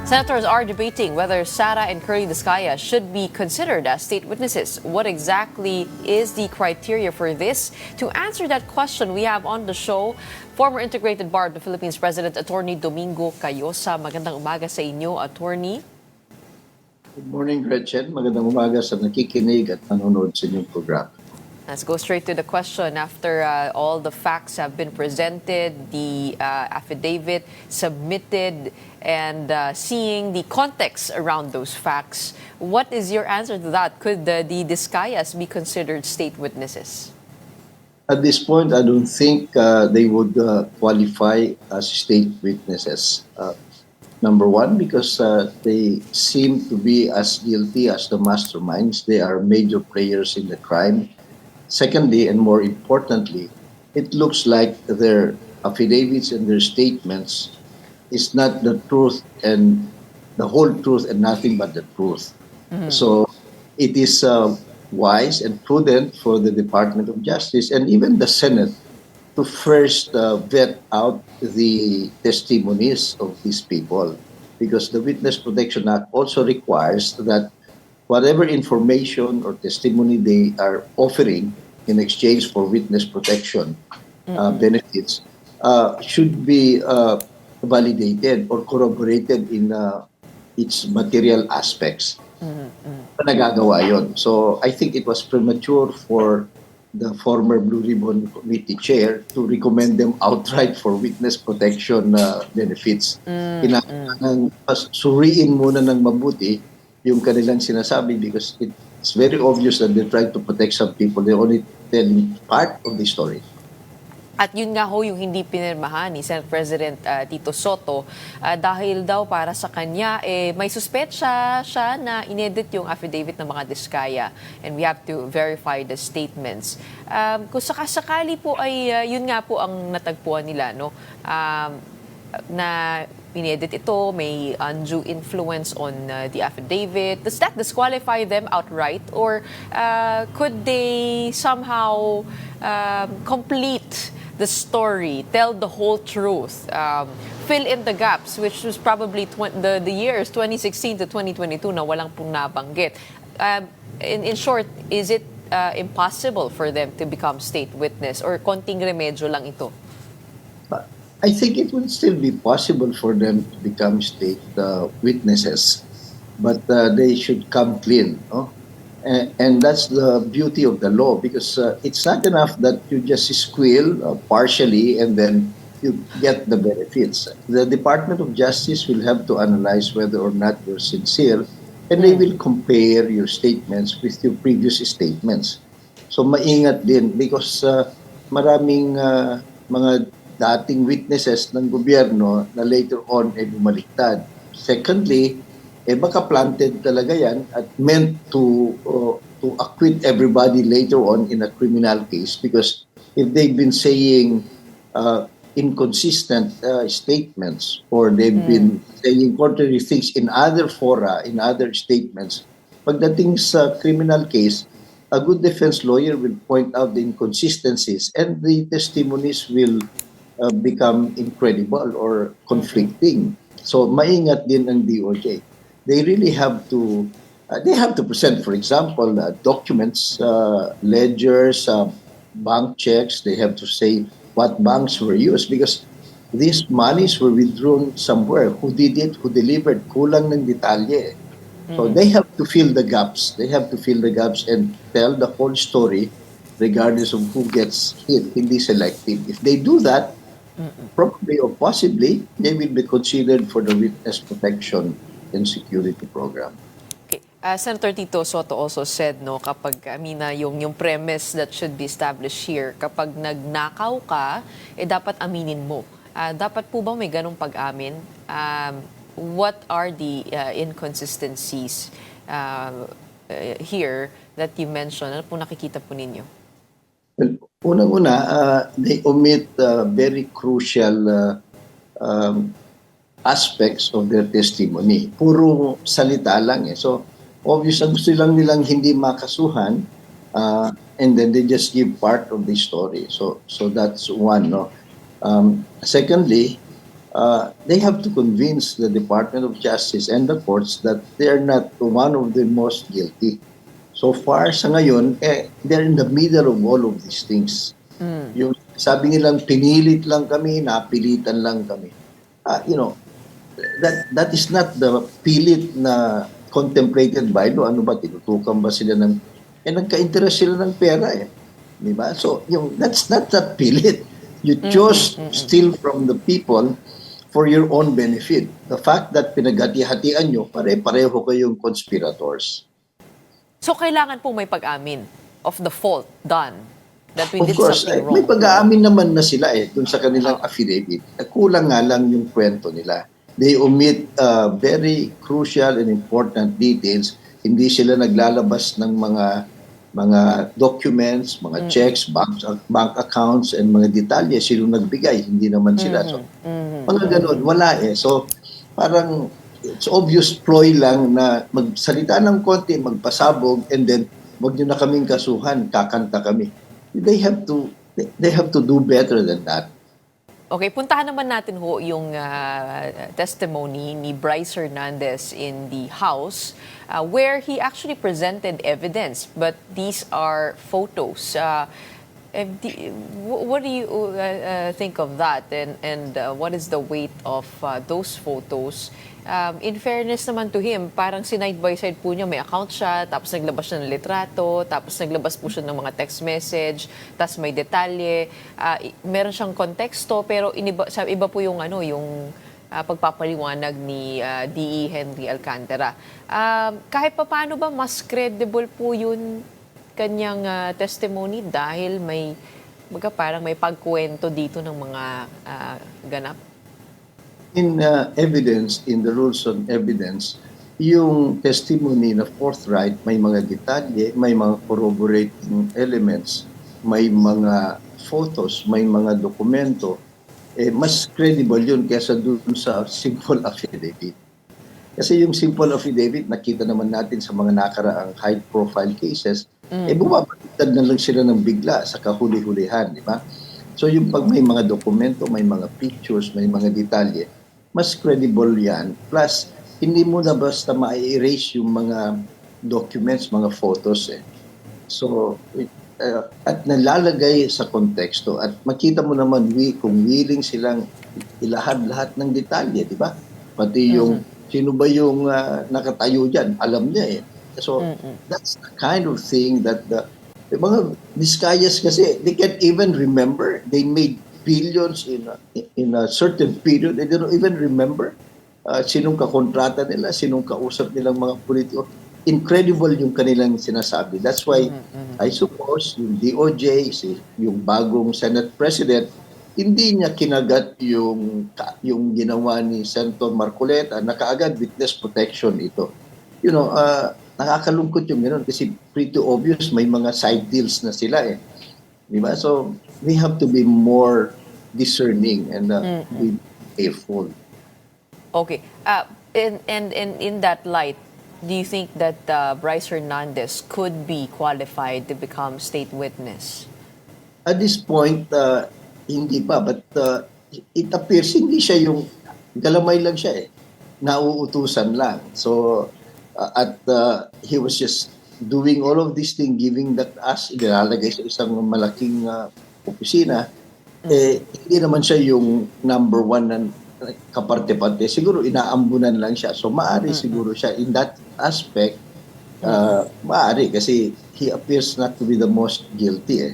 Senators are debating whether Sarah and Curlee Discaya should be considered as state witnesses. What exactly is the criteria for this? To answer that question, we have on the show former Integrated Bar of the Philippines President Atty. Domingo Cayosa. Magandang umaga sa inyo, Attorney. Good morning, Gretchen. Magandang umaga sa nakikinig at nanonood sa inyong program. Let's go straight to the question. After all the facts have been presented, the affidavit submitted, and seeing the context around those facts, what is your answer to that? Could the Discayas be considered state witnesses? At this point, I don't think they would qualify as state witnesses. Number one, because they seem to be as guilty as the masterminds. They are major players in the crime. Secondly, and more importantly, it looks like their affidavits and their statements is not the truth and the whole truth and nothing but the truth. Mm-hmm. So it is wise and prudent for the Department of Justice and even the Senate to first vet out the testimonies of these people, because the Witness Protection Act also requires that whatever information or testimony they are offering in exchange for witness protection benefits should be validated or corroborated in its material aspects. Nagagawa yun. So I think it was premature for the former Blue Ribbon Committee chair to recommend them outright for witness protection benefits. Kailangan suriin muna ng mabuti yung kanilang sinasabi, because it's very obvious that they're trying to protect some people. They're only telling part of the story. At yun nga ho yung hindi pinirmahan ni Senate President Tito Soto dahil daw para sa kanya may suspetsa siya na inedit yung affidavit ng mga Discaya, and we have to verify the statements. Kung sakasakali po ay yun nga po ang natagpuan nila, no? Na inedit ito, may undue influence on the affidavit. Does that disqualify them outright, or could they somehow complete the story, tell the whole truth, fill in the gaps, which was probably the years 2016 to 2022 na walang pong nabanggit? In short, is it impossible for them to become state witness, or konting remedyo lang ito? I think it would still be possible for them to become state witnesses, but they should come clean, no? And that's the beauty of the law, because it's not enough that you just squeal partially and then you get the benefits. The Department of Justice will have to analyze whether or not you're sincere, and they will compare your statements with your previous statements. So maingat din, because maraming mga dating witnesses ng gobyerno na later on ay bumaliktad. Secondly, baka planted talaga yan at meant to acquit everybody later on in a criminal case, because if they've been saying inconsistent statements, or they've been saying contrary things in other fora, in other statements, pagdating sa criminal case, a good defense lawyer will point out the inconsistencies and the testimonies will become incredible or conflicting. So maingat din ang DOJ. They really have to present, for example, documents, ledgers, bank checks. They have to say what banks were used, because these monies were withdrawn somewhere. Who did it? Who delivered? Kulang ng detalye. So they have to fill the gaps. They have to fill the gaps and tell the whole story, regardless of who gets hit. Hindi selective. If they do that, probably or possibly, they will be considered for the witness protection and security program. Okay. Senator Tito Soto also said, no, kapag yung premise that should be established here, kapag nagnakaw ka, dapat aminin mo. Dapat po ba may ganong pag-amin? What are the inconsistencies here that you mentioned? Ano po nakikita po ninyo? Well, unang-una, they omit very crucial aspects of their testimony. Puro salita lang eh. So, obvious na gusto lang nilang hindi makasuhan, and then they just give part of the story. So that's one, no? Secondly, they have to convince the Department of Justice and the courts that they're not one of the most guilty. So far sa ngayon, they're in the middle of all of these things. Yung sabi nilang pinilit lang kami, napilitan lang kami. You know, that is not the pilit na contemplated by law. Ano ba, tinutukan ba sila ng... nagka-interest sila ng pera eh. Di ba? So, that's not that pilit. You chose to steal from the people for your own benefit. The fact that pinaghati-hatian nyo, pare-pareho kayong conspirators. So, kailangan po may pag-amin of the fault done. That we Of did course, something wrong. may pag-aamin naman na sila dun sa kanilang affidavit. Kulang nga lang yung kwento nila. They omit very crucial and important details. Hindi sila naglalabas ng mga documents, mga checks, bank accounts, and mga detalye. Sino nagbigay? Hindi naman sila. So, mga ganun, wala eh. So, parang it's obvious ploy lang na magsalita ng konti, magpasabog, and then wag nyo na kaming kasuhan, kakanta kami. They have to do better than that. Okay, puntahan naman natin ho yung testimony ni Bryce Hernandez in the House where he actually presented evidence, but these are photos. What do you think of that, and what is the weight of those photos? In fairness naman to him, parang sinide by side po niya, may account siya, tapos naglabas siya ng litrato, tapos naglabas po siya ng mga text message, tapos may detalye, meron siyang konteksto, pero iba po yung pagpapaliwanag ni D.E. Henry Alcantara. Kahit pa paano ba, mas credible po yun kanyang testimony dahil parang may pagkwento dito ng mga ganap? In evidence, in the rules on evidence, yung testimony na forthright, may mga detalye, may mga corroborating elements, may mga photos, may mga dokumento, mas credible yun kaysa dun sa simple affidavit. Kasi yung simple affidavit, nakita naman natin sa mga nakaraang high-profile cases, bumabaliktad na lang sila ng bigla sa kahuli-hulihan, di ba? So yung pag may mga dokumento, may mga pictures, may mga detalye, mas credible yan. Plus, hindi mo na basta ma-erase yung mga documents, mga photos eh. So, at nalalagay sa konteksto at makita mo naman kung willing silang ilahad-lahat ng detalye, di ba? Pati yung sino ba yung nakatayo dyan, alam niya eh. So, that's the kind of thing that the mga Discayas kasi, they can't even remember. They made billions in a certain period. They don't even remember sinong kakontrata nila, sinong kausap nilang mga politiko. Incredible yung kanilang sinasabi. That's why I suppose yung DOJ, yung bagong Senate President, hindi niya kinagat yung ginawa ni Senator Marcoleta na kaagad witness protection ito. You know, nakakalungkot yung gano'n kasi pretty obvious may mga side deals na sila eh. Diba? So, we have to be more discerning and be careful. Okay. And in that light, do you think that Bryce Hernandez could be qualified to become state witness? At this point, hindi pa. But it appears hindi siya yung galamay lang siya eh. Nauutusan lang. So, he was just doing all of these things, giving that us, ilalagay sa isang malaking opisina, hindi naman siya yung number one na kaparte-parte. Siguro inaambunan lang siya. So maaari siguro siya in that aspect, maaari kasi he appears not to be the most guilty eh.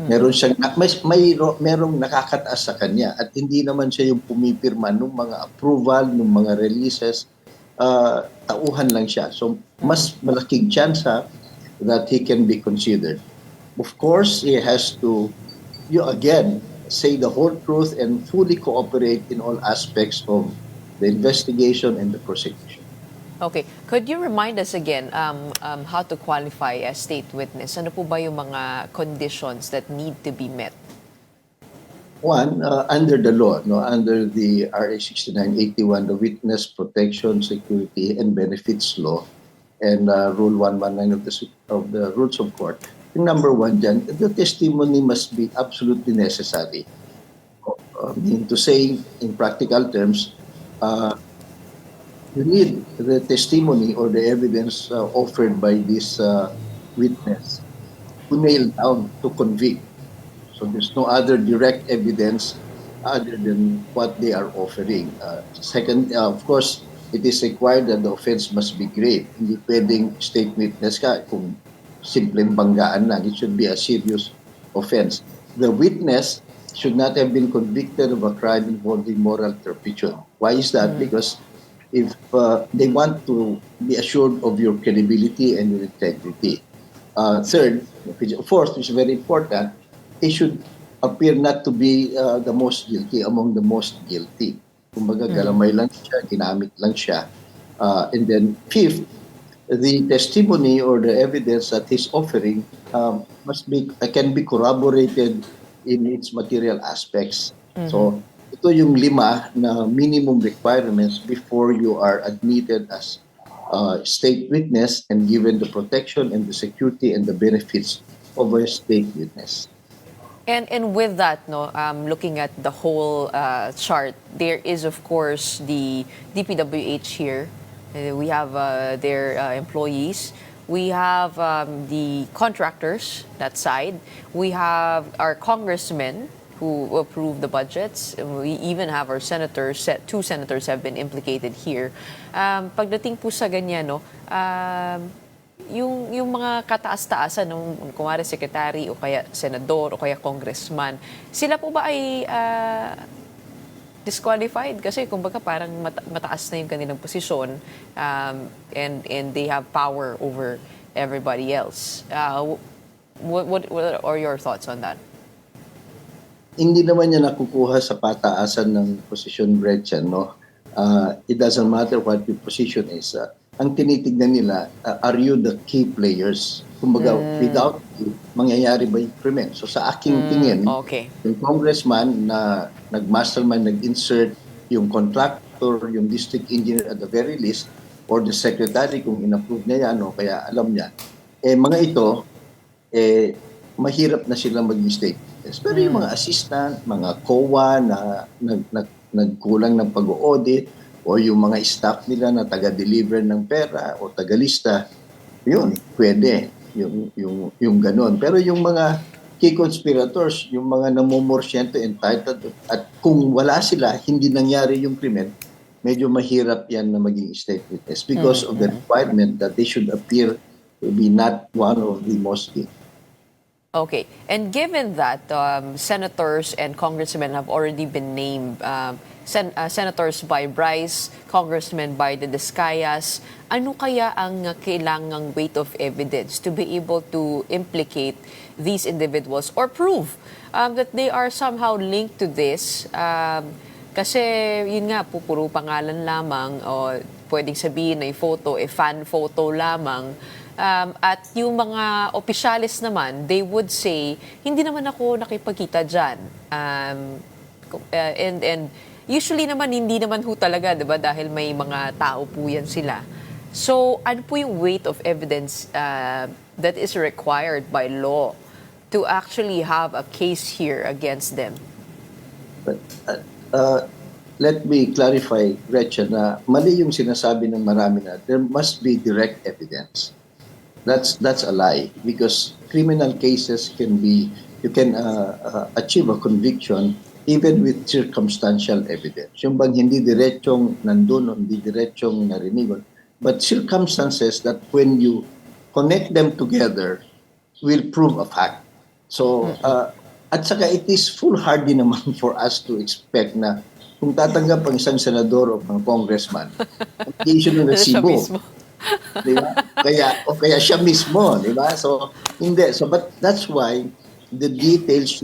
Meron siyang, merong nakakataas sa kanya at hindi naman siya yung pumipirma ng mga approval, ng mga releases, tauhan lang siya. So, mas malaking chance that he can be considered. Of course, he has to, again, say the whole truth and fully cooperate in all aspects of the investigation and the prosecution. Okay. Could you remind us again how to qualify as state witness? Ano po ba yung mga conditions that need to be met? One, under the law, under the RA 6981, the Witness Protection, Security, and Benefits Law, and Rule 119 of the Rules of Court, yung number one dyan, the testimony must be absolutely necessary. mean to say, in practical terms, uh, you need the testimony or the evidence offered by this witness to nail down, to convict. So there's no other direct evidence other than what they are offering. Second, of course, it is required that the offense must be grave. Hindi pwedeng state witness ka kung simpleng banggaan lang. It should be a serious offense. The witness should not have been convicted of a crime involving moral turpitude. Why is that? Because if they want to be assured of your credibility and your integrity. Third, fourth, which is very important, he should appear not to be the most guilty among the most guilty. Kumbaga, galamay lang siya, ginamit lang siya. And then fifth, the testimony or the evidence that he's offering can be corroborated in its material aspects. So, ito yung 5 na minimum requirements before you are admitted as state witness and given the protection and the security and the benefits of a state witness. And with that, no, looking at the whole chart, there is of course the DPWH here. We have their employees. We have the contractors, that side. We have our congressmen who approve the budgets. We even have our senators. 2 senators have been implicated here. Pagdating po sa ganyan, no, yung mga kataas-taasan ng kumare secretary o kaya senador o kaya congressman, sila po ba ay disqualified? Kasi kumbaga parang mataas na yung kanilang posisyon, and they have power over everybody else. What are your thoughts on that? Hindi naman niya nakukuha sa pataasan ng posisyon, Gretchen, no? It doesn't matter what your position is. Ang tinitignan nila, are you the key players? Kumbaga, without you, mangyayari ba yung krimen? So sa aking tingin, yung congressman na nag-mastermind, nag-insert, yung contractor, yung district engineer at the very least, or the secretary kung in-approve niya yan, o kaya alam niya, mga ito, mahirap na silang mag-mistake. Pero yung mga assistant, mga COA na nagkulang ng pag-audit, o yung mga staff nila na taga-deliver ng pera o taga-lista, yun, pwede. Yung ganun. Pero yung mga key conspirators, yung mga namumorsyento, entitled, at kung wala sila, hindi nangyari yung krimen, medyo mahirap yan na maging state witness because of the requirement that they should appear to be not one of the most guilty. Okay. And given that senators and congressmen have already been named, senators by Bryce, congressmen by the Discayas, ano kaya ang kailangang weight of evidence to be able to implicate these individuals or prove that they are somehow linked to this? Kasi yun nga, puro pangalan lamang o pwedeng sabihin na photo, fan photo lamang. At yung mga opisyalis naman, they would say, hindi naman ako nakipagkita dyan. And usually naman, hindi naman ho talaga, diba? Dahil may mga tao po yan sila. So, ano po yung weight of evidence that is required by law to actually have a case here against them? But let me clarify, Gretchen, na mali yung sinasabi ng marami na there must be direct evidence. That's a lie because criminal cases you can achieve a conviction even with circumstantial evidence. Yung bang hindi diretsong nandun o hindi diretsong narinig, but circumstances that when you connect them together will prove a fact. So, at saka it is foolhardy naman for us to expect na kung tatanggap ang isang senador o ang congressman, application ng resibo. Diba? Kaya siya mismo, diba? So, hindi. So, but that's why the details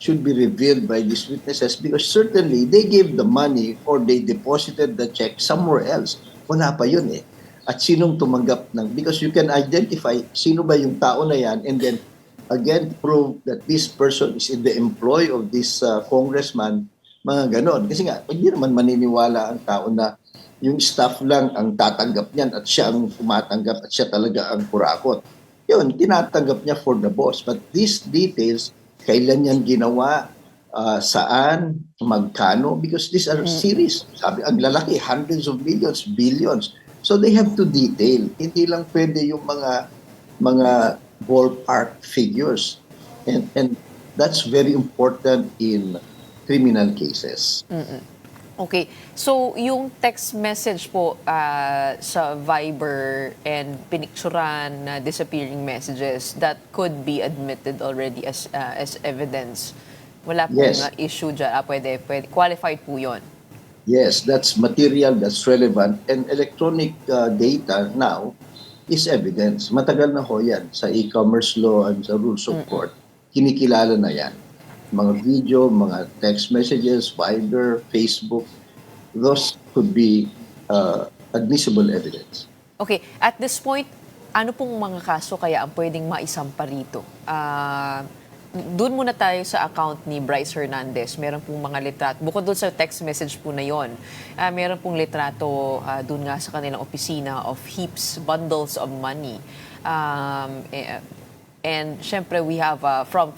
should be revealed by these witnesses because certainly they gave the money or they deposited the check somewhere else. Wala pa yun eh. At sinong tumanggap ng, because you can identify sino ba yung tao na yan and then again prove that this person is in the employ of this congressman, mga ganon. Kasi nga, hindi naman maniniwala ang tao na yung staff lang ang tatanggap niyan at siya ang tumatanggap at siya talaga ang kurakot. Yun, tinatanggap niya for the boss. But these details, kailan yan ginawa, saan, magkano, because these are series. Sabi, ang lalaki, hundreds of millions, billions. So they have to detail. Hindi lang pwede yung mga ballpark figures. And that's very important in criminal cases. Okay. So, yung text message po sa Viber and pinicturan na disappearing messages, that could be admitted already as evidence. Wala pong Yes. issue dyan. Pwede. Qualified po yun. Yes, that's material, that's relevant. And electronic data now is evidence. Matagal na ho yan. Sa e-commerce law and sa rules of court, kinikilala na yan. Mga video, mga text messages, Viber, Facebook, those could be admissible evidence. Okay. At this point, ano pong mga kaso kaya ang pwedeng maisampa rito? Doon muna tayo sa account ni Bryce Hernandez. Meron pong mga litrato. Bukod doon sa text message po na yon, meron pong litrato doon nga sa kanilang opisina of heaps, bundles of money. And syempre we have from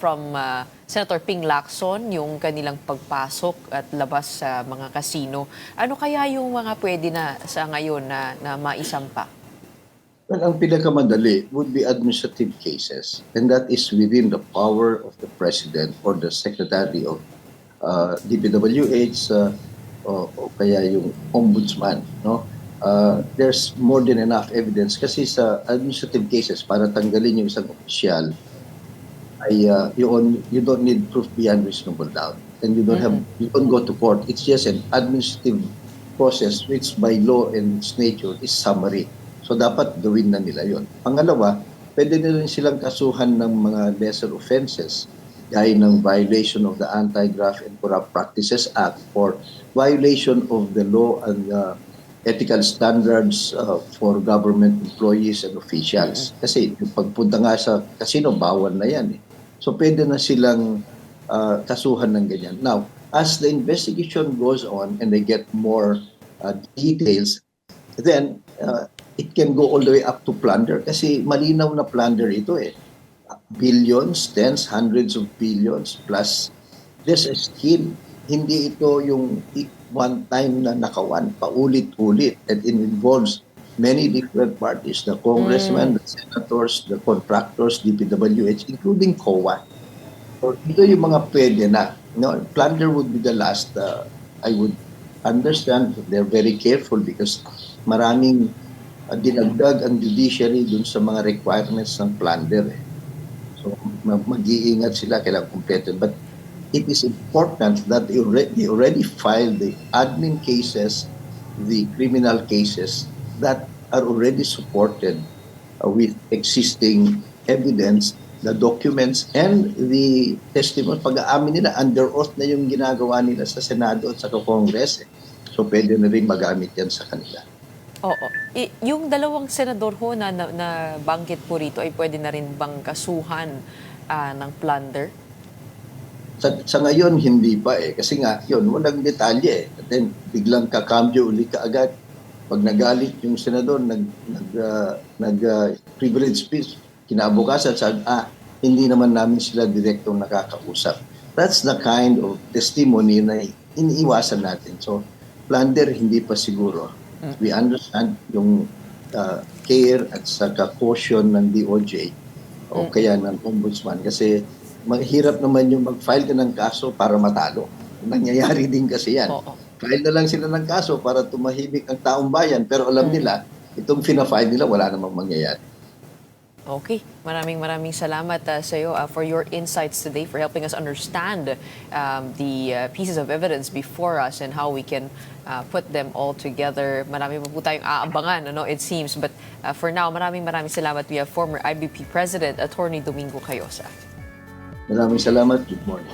Senator Ping Lacson, yung kanilang pagpasok at labas sa mga kasino. Ano kaya yung mga pwede na sa ngayon na maisampa? Well, ang pinakamadali would be administrative cases, and that is within the power of the President or the Secretary of DPWH o kaya yung Ombudsman. No? There's more than enough evidence kasi sa administrative cases, para tanggalin yung isang opisyal, ay you don't need proof beyond reasonable doubt, and you don't go to court. It's just an administrative process which by law and its nature is summary. So dapat gawin na nila yon. Pangalawa, pwede na rin silang kasuhan ng mga lesser offenses gaya ng violation of the Anti-Graft and Corrupt Practices Act or violation of the law and ethical standards for government employees and officials. Kasi yung pagpunta nga sa casino, bawal na yan. So pwede na silang kasuhan ng ganyan. Now, as the investigation goes on and they get more details, then it can go all the way up to plunder kasi malinaw na plunder ito Billions, tens, hundreds of billions plus there's a scheme. Hindi ito yung one time na nakawan, paulit-ulit, and it involves many different parties, the congressmen, the senators, the contractors, DPWH, including COA. So ito yung mga pwede na. No, plunder would be the last. I would understand they're very careful because maraming dinagdag ang judiciary dun sa mga requirements ng plunder. So, mag-iingat sila, kailangan kumpleto. But it is important that they already filed the admin cases, the criminal cases that are already supported with existing evidence, the documents, and the testimony. Pag-aamin nila, under oath na yung ginagawa nila sa Senado at sa Congress. So, pwede na rin magamit yan sa kanila. Oo. Yung dalawang senador ho na banggit po rito ay pwede na rin bang kasuhan ng plunder? Sa ngayon, hindi pa Kasi nga, yun, walang detalye At then, biglang kakambyo uli ka agad. Pag nagalit yung senador, privilege speech, kinabukasan, sabi, hindi naman namin sila direktong nakakausap. That's the kind of testimony na iniiwasan natin. So, plunder, hindi pa siguro. We understand yung care at saka caution ng DOJ o kaya ng Ombudsman kasi mahirap naman yung mag-file ka ng kaso para matalo. Nangyayari din kasi yan. File na lang sila ng kaso para tumahimik ang taong bayan pero alam nila, itong fina-file nila wala namang mangyayari. Okay. Maraming salamat sa iyo for your insights today, for helping us understand the pieces of evidence before us and how we can put them all together. Marami pa po tayong aabangan, it seems. But for now, maraming salamat. We have former IBP President Atty. Domingo Cayosa. Maraming salamat. Good morning.